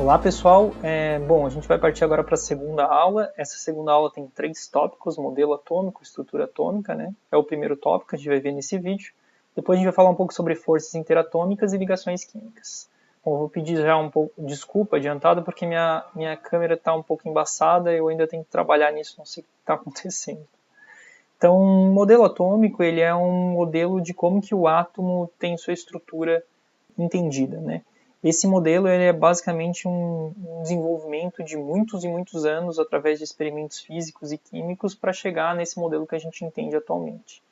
Olá pessoal, a gente vai partir agora para a segunda aula. Essa segunda aula tem 3 tópicos: modelo atômico, estrutura atômica, né? É o primeiro tópico que a gente vai ver nesse vídeo. Depois a gente vai falar um pouco sobre forças interatômicas e ligações químicas. Bom, eu vou pedir já um pouco desculpa adiantada porque minha câmera está um pouco embaçada e eu ainda tenho que trabalhar nisso, não sei o que está acontecendo. Então, um modelo atômico ele é um modelo de como que o átomo tem sua estrutura entendida, né? Esse modelo ele é basicamente um desenvolvimento de muitos e muitos anos através de experimentos físicos e químicos para chegar nesse modelo que a gente entende atualmente.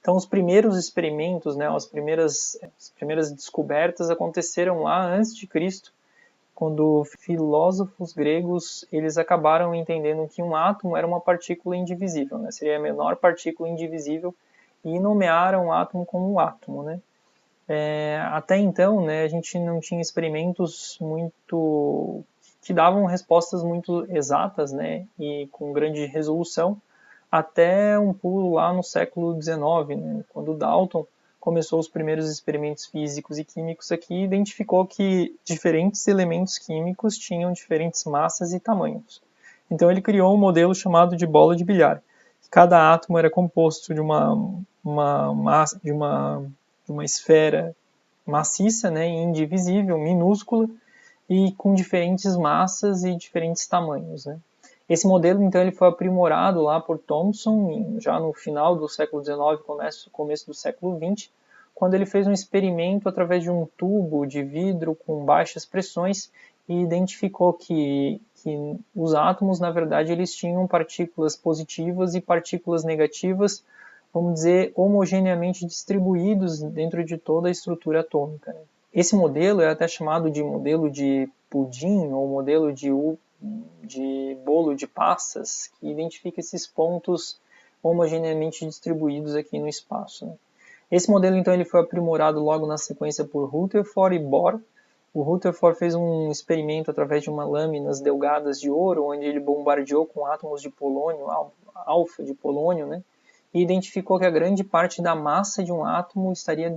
Então, os primeiros experimentos, né, as primeiras descobertas aconteceram lá antes de Cristo, quando filósofos gregos eles acabaram entendendo que um átomo era uma partícula indivisível, né? Seria a menor partícula indivisível, e nomearam o átomo como um átomo, né? Até então, né, a gente não tinha experimentos que davam respostas muito exatas, né, e com grande resolução, até um pulo lá no século XIX, né, quando Dalton começou os primeiros experimentos físicos e químicos aqui e identificou que diferentes elementos químicos tinham diferentes massas e tamanhos. Então ele criou um modelo chamado de bola de bilhar. Cada átomo era composto de uma esfera maciça, né, indivisível, minúscula e com diferentes massas e diferentes tamanhos, né. Esse modelo, então, ele foi aprimorado lá por Thomson, já no final do século XIX, começo do século XX, quando ele fez um experimento através de um tubo de vidro com baixas pressões e identificou que os átomos, na verdade, eles tinham partículas positivas e partículas negativas, vamos dizer, homogeneamente distribuídos dentro de toda a estrutura atômica, né? Esse modelo é até chamado de modelo de pudim ou modelo de bolo de passas, que identifica esses pontos homogeneamente distribuídos aqui no espaço, né? Esse modelo, então, ele foi aprimorado logo na sequência por Rutherford e Bohr. O Rutherford fez um experimento através de uma lâminas delgadas de ouro, onde ele bombardeou com átomos de polônio, alfa de polônio, né? E identificou que a grande parte da massa de um átomo estaria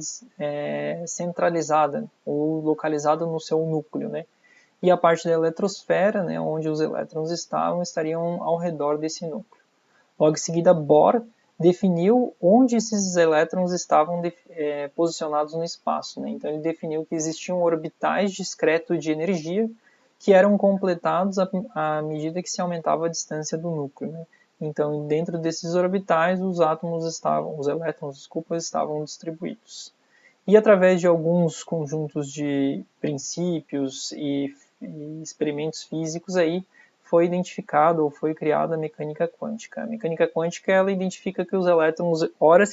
centralizada ou localizada no seu núcleo, né? E a parte da eletrosfera, né, onde os elétrons estariam ao redor desse núcleo. Logo em seguida, Bohr definiu onde esses elétrons estavam posicionados no espaço, né? Então ele definiu que existiam orbitais discretos de energia que eram completados à medida que se aumentava a distância do núcleo, né? Então, dentro desses orbitais, os elétrons, estavam distribuídos. E através de alguns conjuntos de princípios e experimentos físicos aí, foi identificado ou foi criada a mecânica quântica. A mecânica quântica, ela identifica que os elétrons ora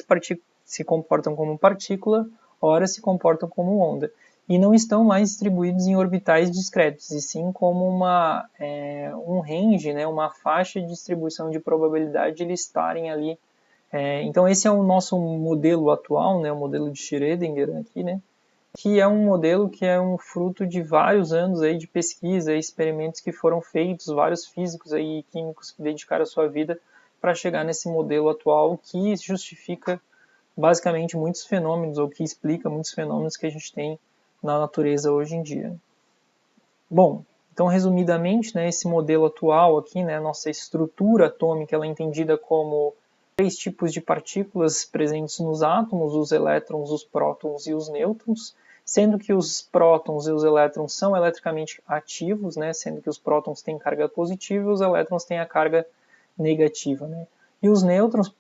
se comportam como partícula, ora se comportam como onda. E não estão mais distribuídos em orbitais discretos, e sim como um range, né, uma faixa de distribuição de probabilidade de eles estarem ali. Então esse é o nosso modelo atual, né, o modelo de Schrödinger aqui, né, que é um modelo que é um fruto de vários anos aí de pesquisa e experimentos que foram feitos, vários físicos aí e químicos que dedicaram a sua vida para chegar nesse modelo atual que justifica basicamente muitos fenômenos, ou que explica muitos fenômenos que a gente tem na natureza hoje em dia. Bom, então resumidamente, né, esse modelo atual aqui, né, nossa estrutura atômica, ela é entendida como 3 tipos de partículas presentes nos átomos: os elétrons, os prótons e os nêutrons, sendo que os prótons e os elétrons são eletricamente ativos, né, sendo que os prótons têm carga positiva e os elétrons têm a carga negativa, né. E os nêutrons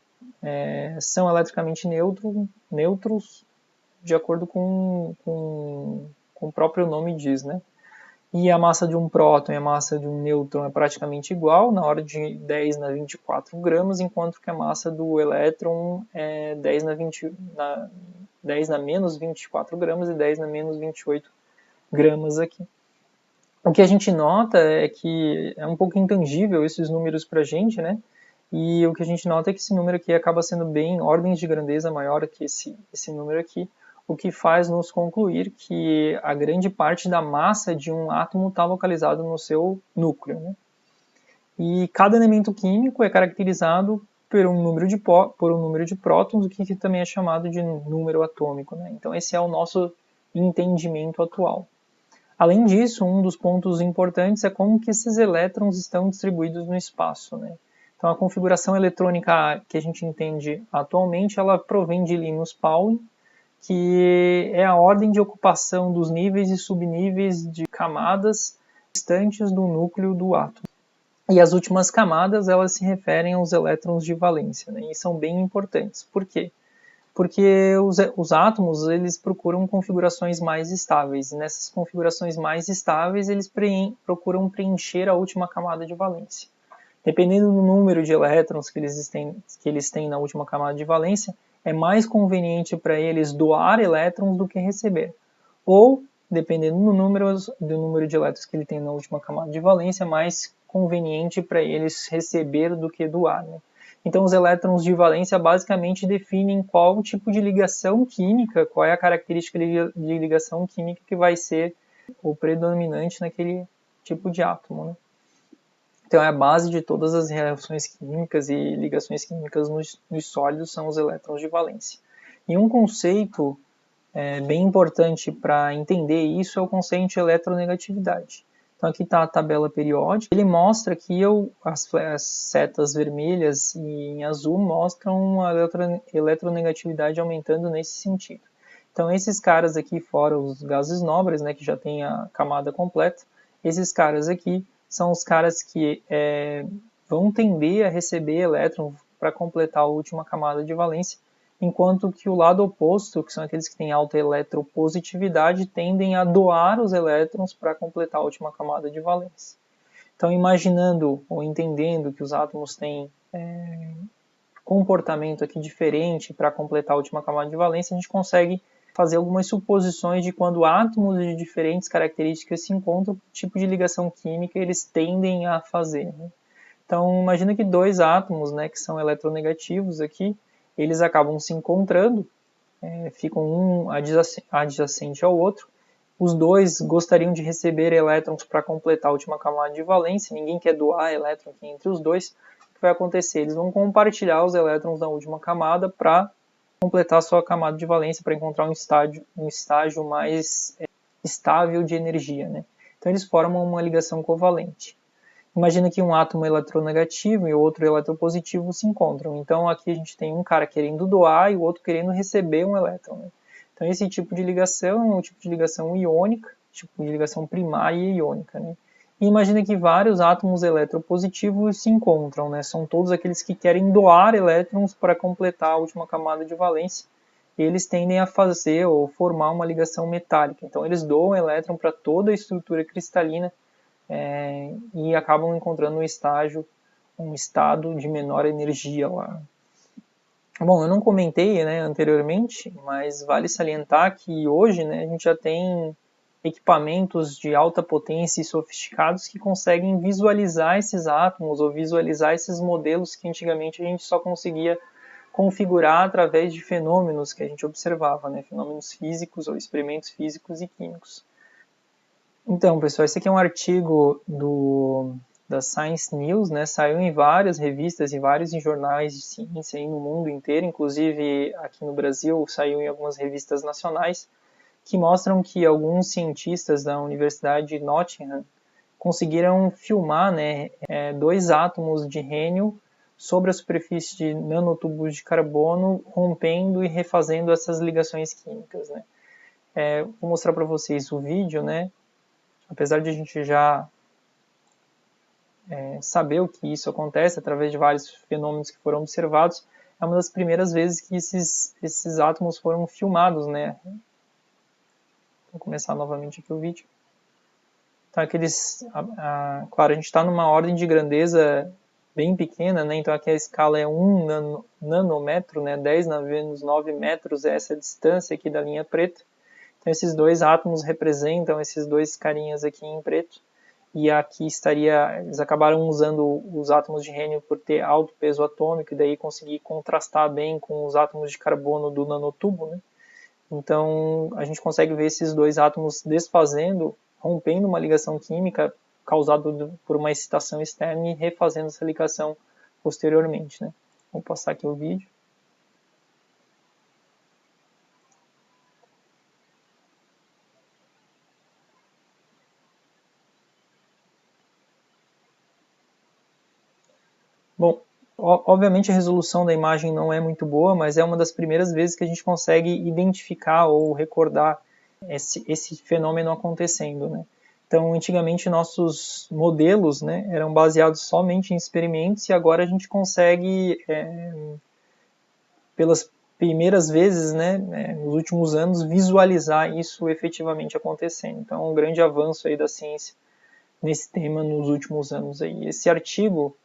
são eletricamente neutros, de acordo com o próprio nome diz, né. E a massa de um próton e a massa de um nêutron é praticamente igual, na ordem de 10 na 24 gramas, enquanto que a massa do elétron é 10 na menos 24 gramas e 10 na menos 28 gramas aqui. O que a gente nota é que é um pouco intangível esses números para a gente, né? E o que a gente nota é que esse número aqui acaba sendo bem ordens de grandeza maior que esse número aqui, o que faz nos concluir que a grande parte da massa de um átomo está localizado no seu núcleo, né? E cada elemento químico é caracterizado por um número de prótons, o que também é chamado de número atômico, né? Então esse é o nosso entendimento atual. Além disso, um dos pontos importantes é como que esses elétrons estão distribuídos no espaço, né? Então, a configuração eletrônica que a gente entende atualmente, ela provém de Linus Pauling, que é a ordem de ocupação dos níveis e subníveis de camadas distantes do núcleo do átomo. E as últimas camadas, elas se referem aos elétrons de valência, né? E são bem importantes. Por quê? Porque os átomos, eles procuram configurações mais estáveis. E nessas configurações mais estáveis, eles procuram preencher a última camada de valência. Dependendo do número de elétrons que eles têm na última camada de valência, é mais conveniente para eles doar elétrons do que receber. Ou, dependendo do número de elétrons que ele tem na última camada de valência, é mais conveniente para eles receber do que doar, né? Então, os elétrons de valência basicamente definem qual tipo de ligação química, qual é a característica de ligação química que vai ser o predominante naquele tipo de átomo, né? Então, a base de todas as reações químicas e ligações químicas nos sólidos são os elétrons de valência. E um conceito bem importante para entender isso é o conceito de eletronegatividade. Então, aqui está a tabela periódica. Ele mostra que as setas vermelhas e em azul mostram a eletronegatividade aumentando nesse sentido. Então, esses caras aqui, fora os gases nobres, né, que já tem a camada completa, esses caras aqui são os caras que vão tender a receber elétrons para completar a última camada de valência, enquanto que o lado oposto, que são aqueles que têm alta eletropositividade, tendem a doar os elétrons para completar a última camada de valência. Então, imaginando ou entendendo que os átomos têm comportamento aqui diferente para completar a última camada de valência, a gente consegue fazer algumas suposições de quando átomos de diferentes características se encontram, que tipo de ligação química eles tendem a fazer, né? Então, imagina que dois átomos, né, que são eletronegativos aqui, eles acabam se encontrando, ficam um adjacente ao outro. Os dois gostariam de receber elétrons para completar a última camada de valência, ninguém quer doar elétron aqui entre os dois. O que vai acontecer? Eles vão compartilhar os elétrons na última camada para completar a sua camada de valência, para encontrar um estágio mais estável de energia, né? Então eles formam uma ligação covalente. Imagina que um átomo eletronegativo e o outro eletropositivo se encontram. Então aqui a gente tem um cara querendo doar e o outro querendo receber um elétron, né? Então esse tipo de ligação é um tipo de ligação iônica, tipo de ligação primária e iônica, né? E imagina que vários átomos eletropositivos se encontram, né? São todos aqueles que querem doar elétrons para completar a última camada de valência. E eles tendem a fazer ou formar uma ligação metálica. Então eles doam elétron para toda a estrutura cristalina e acabam encontrando um estado de menor energia lá. Bom, eu não comentei, né, anteriormente, mas vale salientar que hoje, né, a gente já tem equipamentos de alta potência e sofisticados que conseguem visualizar esses átomos ou visualizar esses modelos que antigamente a gente só conseguia configurar através de fenômenos que a gente observava, né, fenômenos físicos ou experimentos físicos e químicos. Então, pessoal, esse aqui é um artigo da Science News, né? Saiu em várias revistas e vários jornais de ciência aí no mundo inteiro, inclusive aqui no Brasil saiu em algumas revistas nacionais, que mostram que alguns cientistas da Universidade de Nottingham conseguiram filmar, né, dois átomos de hélio sobre a superfície de nanotubos de carbono, rompendo e refazendo essas ligações químicas, né? Vou mostrar para vocês o vídeo, né? Apesar de a gente já saber o que isso acontece através de vários fenômenos que foram observados, é uma das primeiras vezes que esses átomos foram filmados, né? Vou começar novamente aqui o vídeo. Então, claro, a gente está numa ordem de grandeza bem pequena, né? Então aqui a escala é 1 nanômetro, né? 10 na menos 9 metros é essa distância aqui da linha preta. Então esses dois átomos representam esses dois carinhas aqui em preto. E aqui eles acabaram usando os átomos de hélio por ter alto peso atômico e daí conseguir contrastar bem com os átomos de carbono do nanotubo, né? Então a gente consegue ver esses dois átomos desfazendo, rompendo uma ligação química causada por uma excitação externa e refazendo essa ligação posteriormente, né? Vou passar aqui o vídeo. Obviamente a resolução da imagem não é muito boa, mas é uma das primeiras vezes que a gente consegue identificar ou recordar esse fenômeno acontecendo, né? Então, antigamente nossos modelos, né, eram baseados somente em experimentos e agora a gente consegue, pelas primeiras vezes, né, nos últimos anos, visualizar isso efetivamente acontecendo. Então, é um grande avanço aí da ciência nesse tema nos últimos anos aí. Esse artigo,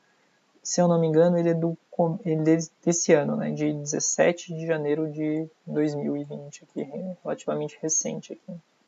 se eu não me engano, ele é desse ano, né, de 17 de janeiro de 2020, aqui, relativamente recente aqui.